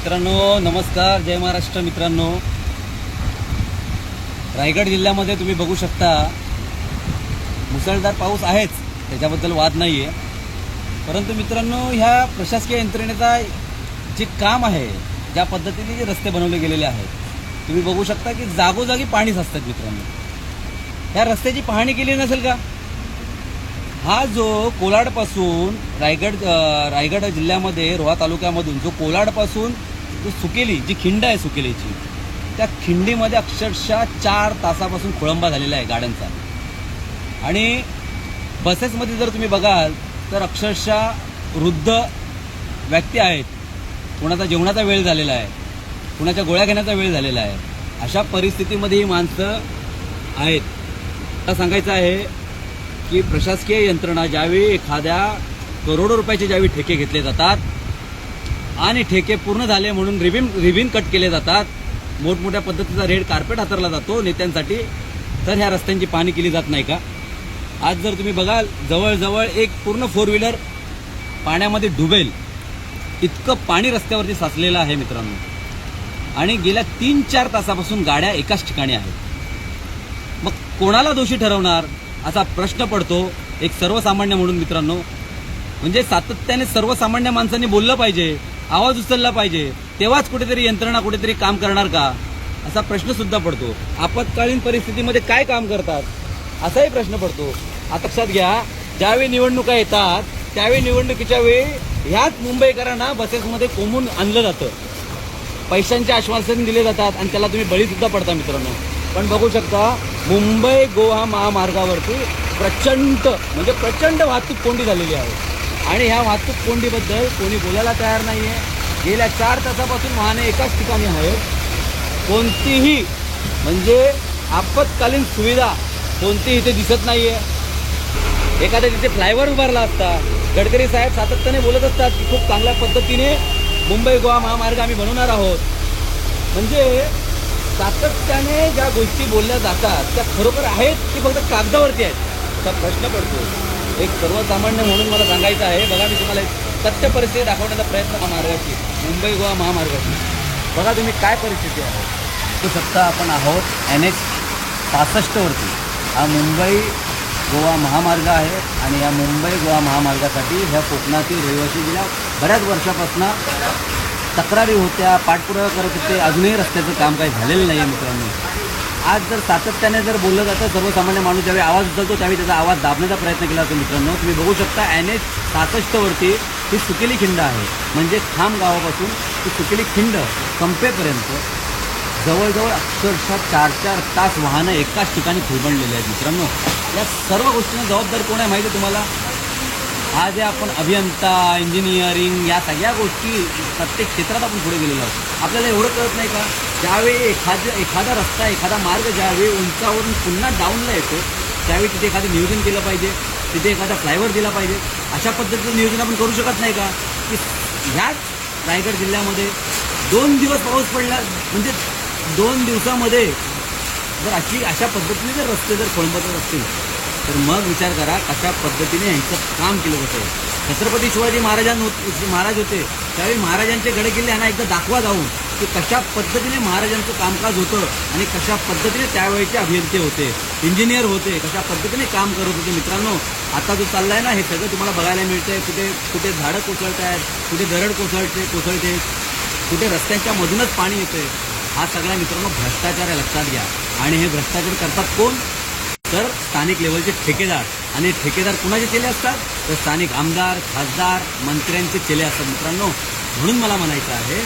मित्रांनो नमस्कार, जय महाराष्ट्र. मित्रांनो, रायगड जिल्ह्यामध्ये तुम्ही बघू शकता मुसळधार पाऊस आहेच, त्याच्याबद्दल वाद नाही आहे. परंतु मित्रांनो, ह्या प्रशासकीय यंत्रणेचा जे काम आहे, ज्या पद्धतीने जे रस्ते बनवले गेलेले आहेत, तुम्ही बघू शकता की जागोजागी पाणी साचतात. मित्रांनो, ह्या रस्त्याची पाहणी केली नसेल का? हा जो कोलाडपासून रायगड जिल्ह्यामध्ये रोहा तालुक्यामधून जो कोलाडपासून जो सुकेली जी खिंड आहे सुकेलीची, त्या खिंडीमध्ये अक्षरशः 4 तासापासून खोळंबा झालेला आहे गाड्यांचा. आणि बसेसमध्ये जर तुम्ही बघाल तर अक्षरशः वृद्ध व्यक्ती आहेत, कुणाचा जेवणाचा वेळ झालेला आहे, कुणाच्या गोळ्या घेण्याचा वेळ झालेला आहे. अशा परिस्थितीमध्ये ही माणसं आहेत. मला सांगायचं आहे की प्रशासकीय यंत्रणा ज्यावेळी एखाद्या करोडो रुपयाचे ज्यावेळी ठेके घेतले जातात आणि ठेके पूर्ण झाले म्हणून रिबिन कट केले जातात, मोठमोठ्या पद्धतीचा रेड कार्पेट हातरला जातो नेत्यांसाठी, तर ह्या रस्त्यांची पाहणी केली जात नाही का? आज जर तुम्ही बघाल, जवळजवळ एक पूर्ण 4 व्हीलर पाण्यामध्ये डुबेल इतकं पाणी रस्त्यावरती साचलेलं आहे मित्रांनो. आणि गेल्या 3-4 तासापासून गाड्या एकाच ठिकाणी आहेत. मग कोणाला दोषी ठरवणार असा प्रश्न पडतो एक सर्वसामान्य म्हणून. मित्रांनो, म्हणजे सातत्याने सर्वसामान्य माणसांनी बोललं पाहिजे, आवाज उचलला पाहिजे, तेव्हाच कुठेतरी यंत्रणा कुठेतरी काम करणार का असा प्रश्न सुद्धा पडतो. आपत्कालीन परिस्थितीमध्ये काय काम करतात असाही प्रश्न पडतो. आता लक्षात घ्या, ज्यावेळी निवडणुका येतात त्यावेळी निवडणुकीच्या वेळी ह्याच मुंबईकरांना बसेसमध्ये कोंबून आणलं जातं, पैशांचे आश्वासन दिले जातात आणि त्याला तुम्ही बळी सुद्धा पडता मित्रांनो. पण बघू शकता, मुंबई गोवा महामार्गावरती प्रचंड वाहतूक कोंडी झालेली आहे. आणि ह्या वाहतूक कोंडीबद्दल कोणी बोलायला तयार नाही आहे. गेल्या 4 तासापासून वाहने एकाच ठिकाणी आहेत. कोणतीही म्हणजे आपत्कालीन सुविधा कोणतीही इथे दिसत नाही आहे. एखाद्या तिथे फ्लायओव्हर उभारला असता. गडकरी साहेब सातत्याने बोलत असतात की खूप चांगल्या पद्धतीने मुंबई गोवा महामार्ग आम्ही बनवणार आहोत. म्हणजे सातत्याने ज्या गोष्टी बोलल्या जातात त्या खरोखर आहेत की फक्त कागदावरती आहेत असा प्रश्न पडतो. एक सर्वसामान्य म्हणून मला सांगायचं आहे. बघा, मी तुम्हाला एक सत्य परिस्थिती दाखवण्याचा प्रयत्न महामार्गाची, मुंबई गोवा महामार्गाची. बघा तुम्ही काय परिस्थिती आहे. तो सत्ता आपण आहोत NH 66 वरती. हा मुंबई गोवा महामार्ग आहे आणि या मुंबई गोवा महामार्गासाठी ह्या कोकणातील रहिवासी गेल्या बऱ्याच वर्षापासून तक्रारी होत्या, पाठपुरावा करत होते. अजूनही रस्त्याचं काम काही झालेलं नाही आहे मित्रांनो. आज जर सातत्याने जर बोललं जातं, सर्वसामान्य माणूस ज्यावेळी आवाज उचलतो त्यावेळी त्याचा आवाज दाबण्याचा प्रयत्न केला जातो मित्रांनो. तुम्ही बघू शकता NH 66 वरती ही सुकेली खिंड आहे. म्हणजे खाम गावापासून ही सुकेली खिंड संपेपर्यंत जवळजवळ अक्षरशः 4-4 तास वाहनं एकाच ठिकाणी खोळंबलेली आहेत मित्रांनो. या सर्व गोष्टींना जबाबदार कोण आहे माहिती आहे तुम्हाला? आज आपण अभियंता, इंजिनिअरिंग या सगळ्या गोष्टी प्रत्येक क्षेत्रात आपण पुढे गेलेलो आहोत. आपल्याला एवढं कळत नाही का, ज्यावेळी एखादा रस्ता, एखादा मार्ग ज्यावेळी उंचावरून पुन्हा डाऊनला येतो त्यावेळी तिथे एखादं नियोजन केलं पाहिजे, तिथे एखादा फ्लायओव्हर दिला पाहिजे. अशा पद्धतीचं नियोजन आपण करू शकत नाही का? की ह्याच रायगड जिल्ह्यामध्ये 2 दिवस पाऊस पडला, म्हणजे 2 दिवसामध्ये जर अशा पद्धतीने जर रस्ते जर खोळंबत असतील तर मग विचार करा कशा पद्धतीने यांचं काम केलं होतं. छत्रपती शिवाजी महाराज होते त्यावेळी महाराजांचे गडकिल्ले यांना एकदा दाखवा जाऊन की कशा पद्धतीने महाराजांचं कामकाज होतं आणि कशा पद्धतीने त्यावेळेचे अभियंते होते, इंजिनियर होते, कशा पद्धतीने काम करत होते. मित्रांनो, आता जो चाललाय ना, हे सगळं तुम्हाला बघायला मिळतंय. कुठे झाडं कोसळत आहेत, कुठे दरड कोसळते, कुठे रस्त्यांच्या मधूनच पाणी येतंय. हा सगळा मित्रांनो भ्रष्टाचार आहे, लक्षात घ्या. आणि हे भ्रष्टाचार करतात कोण? तर स्थानिक लेवलचे ठेकेदार. आणि ठेकेदार कुणाचे चेले असतात? तर स्थानिक आमदार, खासदार, मंत्र्यांचे चेले असतात मित्रांनो. म्हणून मला म्हणायचं आहे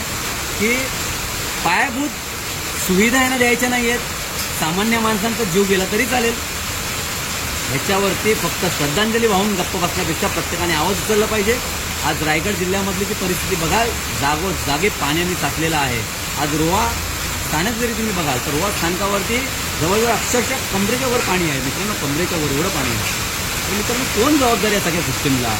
की पायाभूत सुविधा यांना द्यायच्या नाही आहेत. सामान्य माणसांचा जीव गेला तरी चालेल. ह्याच्यावरती फक्त श्रद्धांजली वाहून गप्प बसण्यापेक्षा प्रत्येकाने आवाज उचलला पाहिजे. आज रायगड जिल्ह्यामधली जी परिस्थिती बघाल, जागोजागी पाण्याने साचलेला आहे. आज रोहा स्थानक जरी तुम्ही बघाल तर रोहा स्थानकावरती जवळजवळ अक्षरशः कमरेच्या वर पाणी आहे मित्रांनो, कमरेच्या वर एवढं पाणी आहे. तर मित्रांनो, कोण जबाबदारी आहे सगळ्या सिस्टीमला?